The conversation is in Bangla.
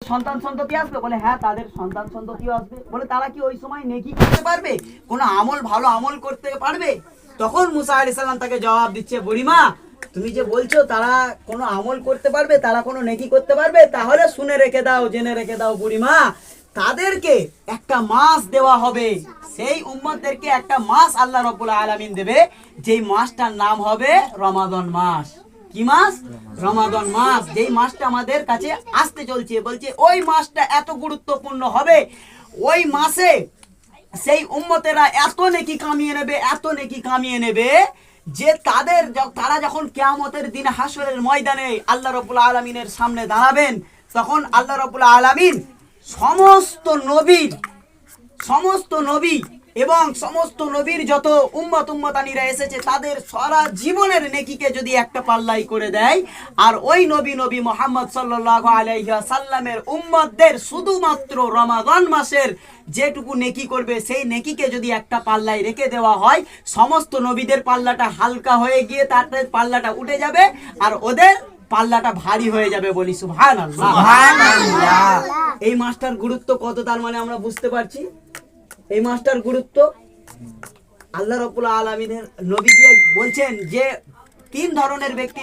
সন্তান সন্ততি আসবে? বলে হ্যাঁ, তাদের সন্তান সন্ততিও আসবে। বলে তারা কি ওই সময় নেকি করতে পারবে, কোনো আমল, ভালো আমল করতে পারবে? তখন মুসা আলাইহিস সালাম তাকে জবাব দিচ্ছে, বুড়িমা তুমি যে বলছো তারা কোনো আমল করতে পারবে, তারা কোনো নেকি করতে পারবে, তাহলে শুনে রেখে দাও, জেনে রেখে দাও বুড়িমা, তাদেরকে একটা মাস দেওয়া হবে। সেই উম্মতদেরকে একটা মাস আল্লাহ রাব্বুল আলামিন দেবে, যেই মাসটার নাম হবে রমাদান মাস। কি মাস? রমাদান মাস। যেই মাসটা আমাদের কাছে আসতে চলছে, বলছে ওই মাসটা এত গুরুত্বপূর্ণ হবে, ওই মাসে সেই উম্মতেরা এত নেকি কামিয়ে নেবে, এত নেকি কামিয়ে নেবে, যে তারা যখন কিয়ামতের দিন হাসরের ময়দানে আল্লাহ রাব্বুল আলামিনের সামনে দাঁড়াবেন, তখন আল্লাহ রাব্বুল আলামিন সমস্ত নবী এবং সমস্ত নবীর যত উম্মতানিরা এসেছে তাদের সারা জীবনের নেকিকে যদি একটা পাল্লাই করে দেয়, আর ওই নবী মুহাম্মদ সাল্লাল্লাহু আলাইহি ওয়াসাল্লামের উম্মতদের শুধুমাত্র রমাদান মাসের যেটুকু নেকি করবে সেই নেকিকে যদি একটা পাল্লাই রেখে দেওয়া হয়, সমস্ত নবীদের পাল্লাটা হালকা হয়ে গিয়ে তাদের পাল্লাটা উঠে যাবে, আর ওদের পাল্লাটা ভারী হয়ে যাবে। বলি সুবহানাল্লাহ। সুবহানাল্লাহ। এই মাসটার গুরুত্ব কত, তার মানে আমরা বুঝতে পারছি। এই মাসটার গুরুত্ব আল্লাহ রাব্বুল আলামিনের নবীজি বলছেন যে 3 ধরনের ব্যক্তি